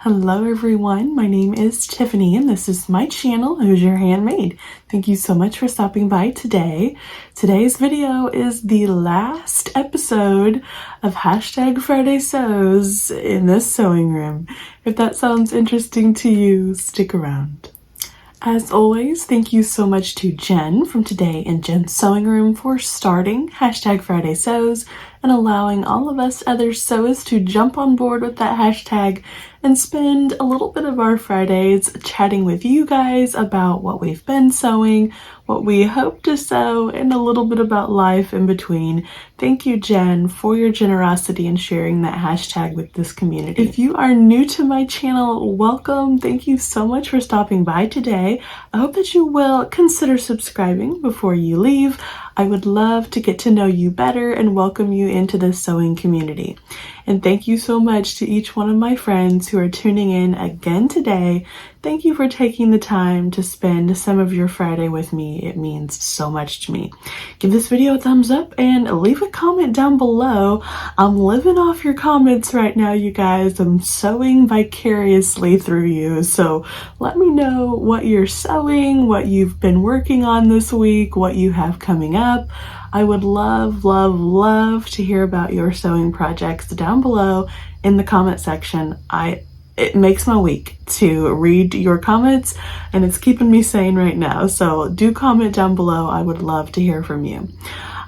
Hello everyone, my name is Tiffany and this is my channel, Who's Your Handmade. Thank you so much for stopping by today. Today's video is the last episode of Friday Sews in this sewing room. If that sounds interesting to you, stick around. As always, thank you so much to Jen from Today in Jen's Sewing Room for starting Friday Sews and allowing all of us other sewers to jump on board with that hashtag and spend a little bit of our Fridays chatting with you guys about what we've been sewing, what we hope to sew, and a little bit about life in between. Thank you, Jen, for your generosity in sharing that hashtag with this community. If you are new to my channel, welcome. Thank you so much for stopping by today. I hope that you will consider subscribing before you leave. I would love to get to know you better and welcome you into the sewing community. And thank you so much to each one of my friends who are tuning in again today. Thank you for taking the time to spend some of your Friday with me. It means so much to me. Give this video a thumbs up and leave a comment down below. I'm living off your comments right now, you guys. I'm sewing vicariously through you. So let me know what you're sewing, what you've been working on this week, what you have coming up. I would love, love, love to hear about your sewing projects down below in the comment section. It makes my week to read your comments and it's keeping me sane right now. So do comment down below. I would love to hear from you.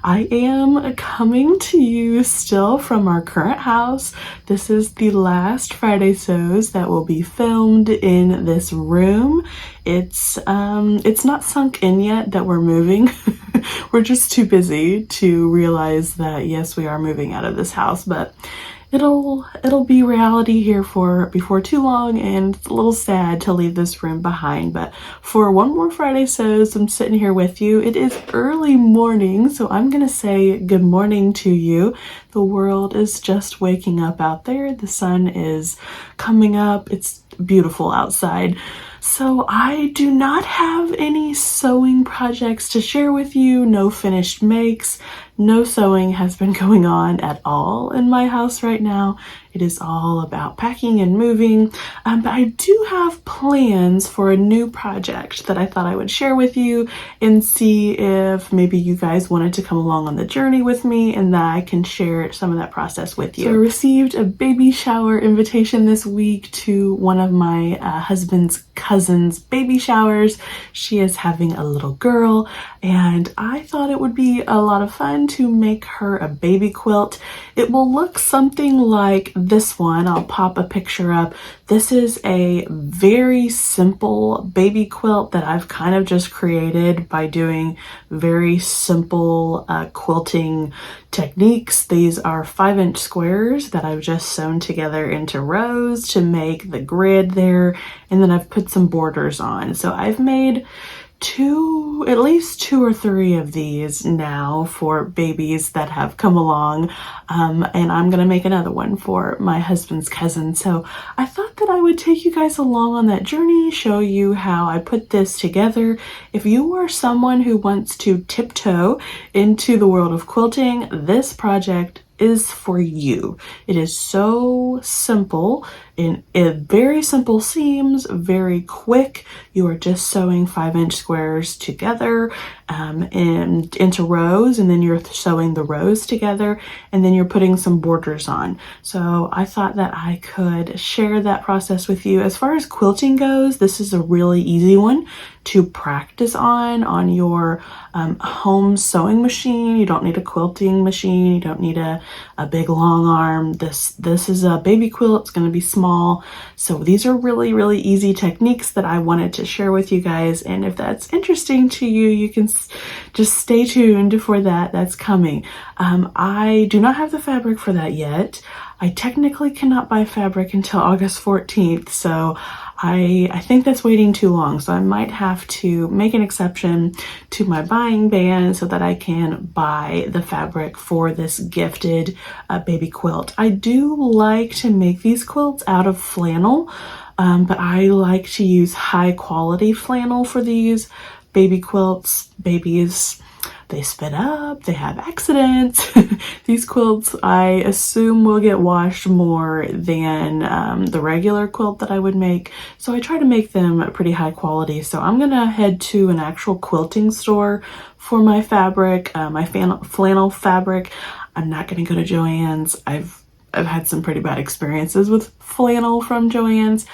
I am coming to you still from our current house. This is the last Friday Sews that will be filmed in this room. It's not sunk in yet that we're moving. We're just too busy to realize that yes, we are moving out of this house, but it'll be reality here before too long, and it's a little sad to leave this room behind. But for one more Friday Sews, I'm sitting here with you. It is early morning, so I'm gonna say good morning to you. The world is just waking up out there. The sun is coming up. It's beautiful outside. So I do not have any sewing projects to share with you, no finished makes. No sewing has been going on at all in my house right now. It is all about packing and moving, but I do have plans for a new project that I thought I would share with you and see if maybe you guys wanted to come along on the journey with me and that I can share some of that process with you. So I received a baby shower invitation this week to one of my husband's cousin's baby showers. She is having a little girl and I thought it would be a lot of fun to make her a baby quilt. It will look something like this one. I'll pop a picture up. This is a very simple baby quilt that I've kind of just created by doing very simple quilting techniques. These are 5-inch squares that I've just sewn together into rows to make the grid there, and then I've put some borders on. So I've made at least two or three of these now for babies that have come along, and I'm gonna make another one for my husband's cousin. So I thought that I would take you guys along on that journey, show you how I put this together. If you are someone who wants to tiptoe into the world of quilting, this project is for you. It is so simple, in very simple seams, very quick. You are just sewing 5-inch squares together and into rows, and then you're sewing the rows together, and then you're putting some borders on. So I thought that I could share that process with you. As far as quilting goes, this is a really easy one to practice on your home sewing machine. You don't need a quilting machine. You don't need a big long arm. This is a baby quilt. It's going to be small. So these are really, really easy techniques that I wanted to share with you guys. And if that's interesting to you, you can just stay tuned for that. That's coming. I do not have the fabric for that yet. I technically cannot buy fabric until August 14th. So I think that's waiting too long, so I might have to make an exception to my buying ban so that I can buy the fabric for this gifted baby quilt. I do like to make these quilts out of flannel, but I like to use high quality flannel for these baby quilts. Babies they spit up, they have accidents. These quilts, I assume, will get washed more than the regular quilt that I would make. So I try to make them pretty high quality. So I'm gonna head to an actual quilting store for my fabric, my flannel fabric. I'm not gonna go to Joann's. I've had some pretty bad experiences with flannel from Joann's.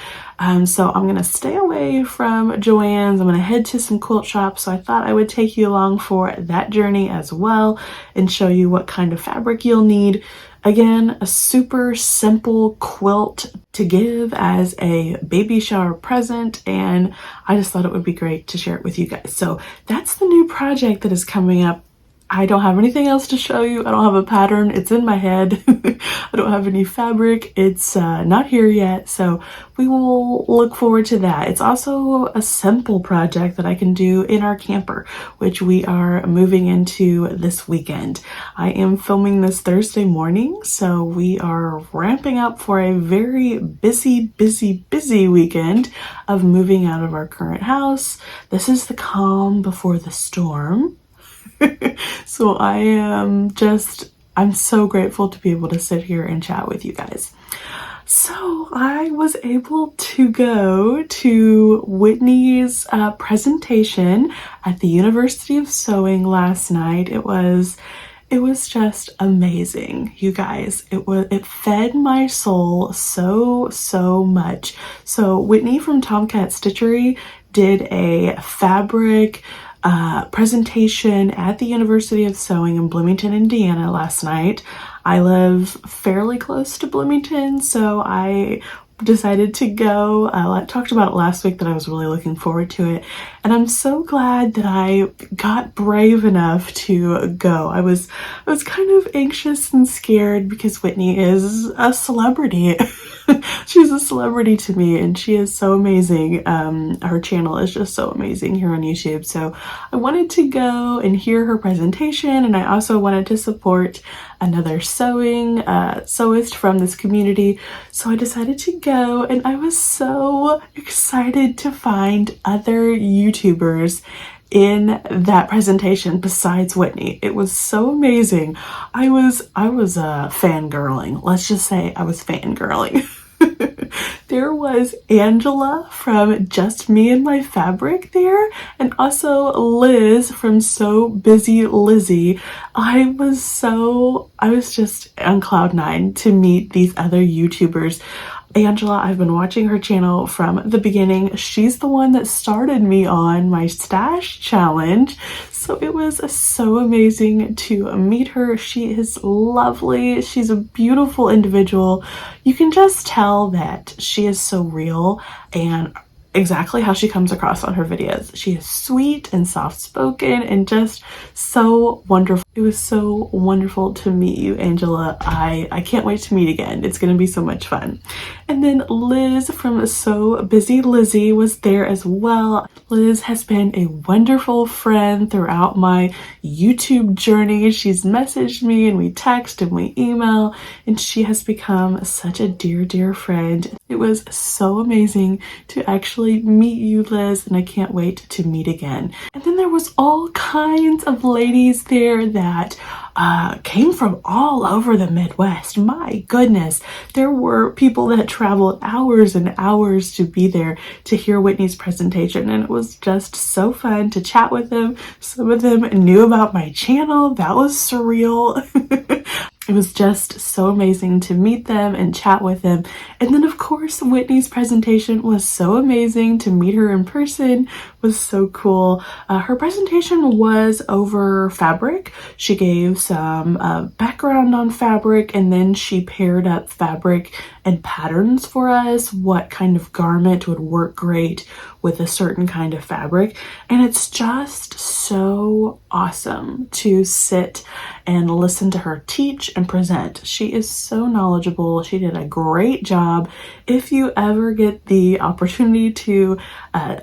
So I'm gonna stay away from Joann's. I'm gonna head to some quilt shops. So I thought I would take you along for that journey as well and show you what kind of fabric you'll need. Again, a super simple quilt to give as a baby shower present, and I just thought it would be great to share it with you guys. So that's the new project that is coming up. I don't have anything else to show you. I don't have a pattern. It's in my head. I don't have any fabric. It's not here yet. So we will look forward to that. It's also a simple project that I can do in our camper, which we are moving into this weekend. I am filming this Thursday morning, so we are ramping up for a very busy weekend of moving out of our current house. This is the calm before the storm. So I'm so grateful to be able to sit here and chat with you guys. So I was able to go to Whitney's presentation at the University of Sewing last night. It was just amazing, you guys. It fed my soul so much. So Whitney from Tomcat Stitchery did a fabric presentation at the University of Sewing in Bloomington, Indiana last night. I live fairly close to Bloomington, so I decided to go. I talked about it last week that I was really looking forward to it, and I'm so glad that I got brave enough to go. I was kind of anxious and scared because Whitney is a celebrity. She's a celebrity to me, and she is so amazing. Her channel is just so amazing here on YouTube. So I wanted to go and hear her presentation, and I also wanted to support another sewist from this community. So I decided to go, and I was so excited to find other YouTubers in that presentation besides Whitney. It was so amazing. I was fangirling. Let's just say I was fangirling. There was Angela from Just Me and My Fabric there, and also Liz from So Busy Lizzie. I was just on cloud nine to meet these other YouTubers. Angela, I've been watching her channel from the beginning. She's the one that started me on my stash challenge. So it was so amazing to meet her. She is lovely. She's a beautiful individual. You can just tell that she is so real and exactly how she comes across on her videos. She is sweet and soft-spoken and just so wonderful. It was so wonderful to meet you, Angela. I can't wait to meet again. It's going to be so much fun. And then Liz from So Busy Lizzie was there as well. Liz has been a wonderful friend throughout my YouTube journey. She's messaged me and we text and we email, and she has become such a dear friend. It was so amazing to actually meet you, Liz, and I can't wait to meet again. And then there was all kinds of ladies there that came from all over the Midwest. My goodness, there were people that traveled hours and hours to be there to hear Whitney's presentation, and it was just so fun to chat with them. Some of them knew about my channel. That was surreal. It was just so amazing to meet them and chat with them. And then of course, Whitney's presentation was so amazing. To meet her in person was so cool. Her presentation was over fabric. She gave some background on fabric, and then she paired up fabric and patterns for us, what kind of garment would work great with a certain kind of fabric. And it's just so awesome to sit and listen to her teach and present. She is so knowledgeable. She did a great job. If you ever get the opportunity to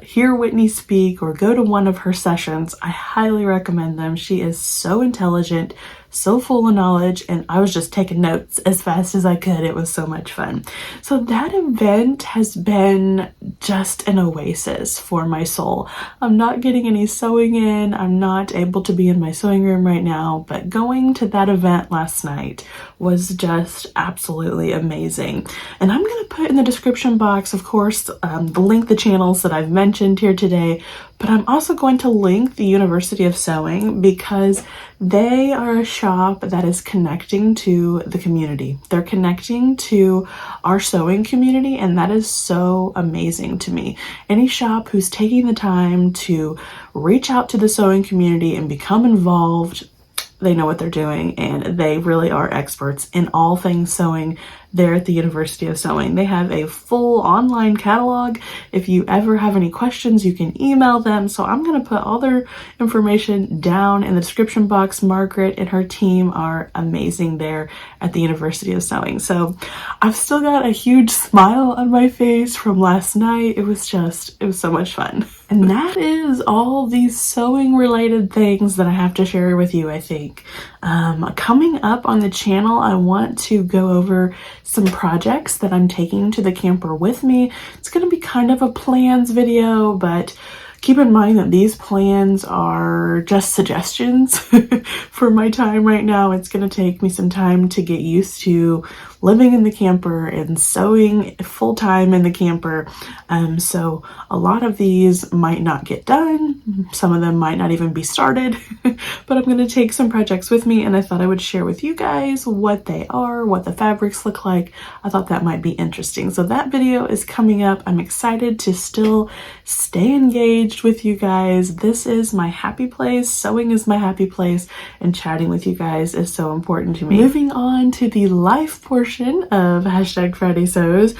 hear Whitney speak or go to one of her sessions, I highly recommend them. She is so intelligent, so full of knowledge, and I was just taking notes as fast as I could. It was so much fun. So that event has been just an oasis for my soul. I'm not getting any sewing in. I'm not able to be in my sewing room right now, but going to that event last night was just absolutely amazing. And I'm going to put in the description box, of course, the link, the channels that I've mentioned here today, but I'm also going to link the University of Sewing because they are a shop that is connecting to the community. They're connecting to our sewing community, and that is so amazing to me. Any shop who's taking the time to reach out to the sewing community and become involved, they know what they're doing, and they really are experts in all things sewing there at the University of Sewing. They have a full online catalog. If you ever have any questions, you can email them. So I'm going to put all their information down in the description box. Margaret and her team are amazing there at the University of Sewing. So I've still got a huge smile on my face from last night. It was so much fun. And that is all these sewing related things that I have to share with you, I think. Coming up on the channel, I want to go over some projects that I'm taking to the camper with me. It's going to be kind of a plans video, but keep in mind that these plans are just suggestions for my time right now. It's going to take me some time to get used to living in the camper and sewing full-time in the camper. So a lot of these might not get done. Some of them might not even be started, but I'm going to take some projects with me, and I thought I would share with you guys what they are, what the fabrics look like. I thought that might be interesting. So that video is coming up. I'm excited to still stay engaged with you guys. This is my happy place. Sewing is my happy place, and chatting with you guys is so important to me. Moving on to the life portion of #Friday Sews.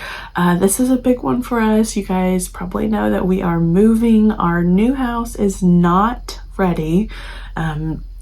This is a big one for us. You guys probably know that we are moving. Our new house is not ready.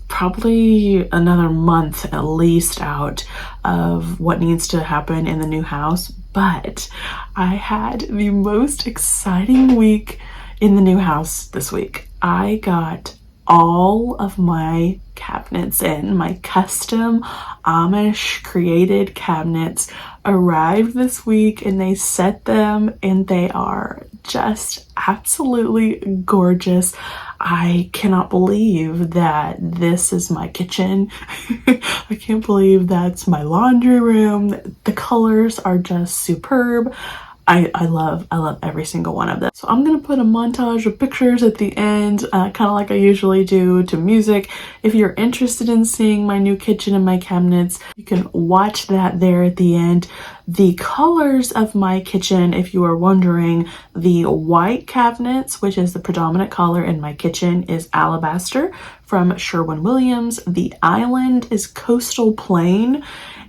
Probably another month at least out of what needs to happen in the new house. But I had the most exciting week in the new house this week. I got all of my cabinets in. My custom Amish created cabinets arrived this week, and they set them, and they are just absolutely gorgeous. I cannot believe that this is my kitchen. I can't believe that's my laundry room. The colors are just superb. I love every single one of them. So I'm going to put a montage of pictures at the end, kind of like I usually do, to music. If you're interested in seeing my new kitchen and my cabinets, you can watch that there at the end. The colors of my kitchen, if you are wondering, the white cabinets, which is the predominant color in my kitchen, is alabaster from Sherwin-Williams. The island is coastal plain.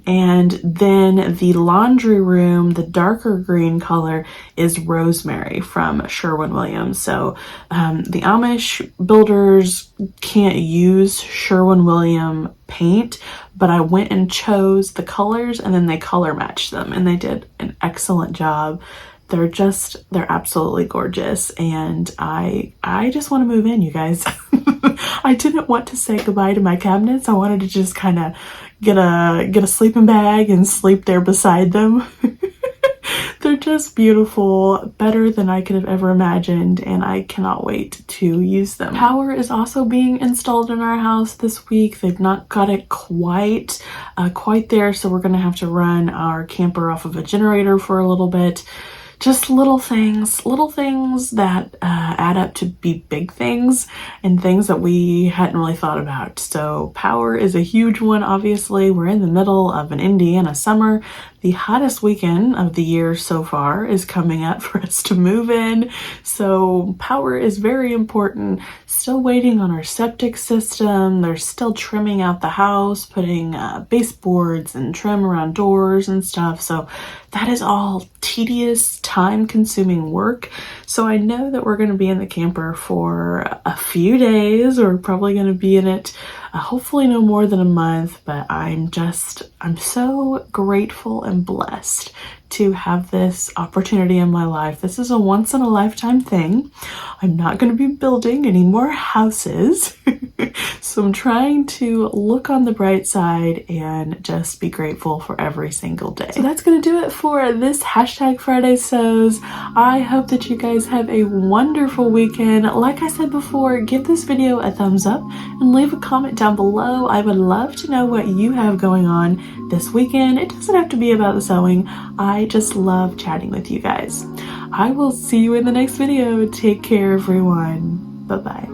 And then the laundry room, the darker green color, is rosemary from Sherwin-Williams. So the Amish builders can't use Sherwin-Williams paint, but I went and chose the colors, and then they color matched them, and they did an excellent job. They're absolutely gorgeous, and I just want to move in, you guys. I didn't want to say goodbye to my cabinets. I wanted to just kind of get a sleeping bag and sleep there beside them. They're just beautiful, better than I could have ever imagined, and I cannot wait to use them. Power is also being installed in our house this week. They've not got it quite there, so we're gonna have to run our camper off of a generator for a little bit. Just little things that add up to be big things, and things that we hadn't really thought about. So power is a huge one. Obviously, we're in the middle of an Indiana summer. The hottest weekend of the year so far is coming up for us to move in. So power is very important. Still waiting on our septic system. They're still trimming out the house, putting baseboards and trim around doors and stuff. So that is all tedious, time-consuming work. So I know that we're going to be in the camper for a few days. We're probably going to be in it hopefully no more than a month, but I'm so grateful and blessed to have this opportunity in my life. This is a once in a lifetime thing. I'm not going to be building any more houses. So I'm trying to look on the bright side and just be grateful for every single day. So that's going to do it for this hashtag Friday Sews. I hope that you guys have a wonderful weekend. Like I said before, give this video a thumbs up and leave a comment down below. I would love to know what you have going on this weekend. It doesn't have to be about the sewing. I just love chatting with you guys. I will see you in the next video. Take care, everyone. Bye-bye.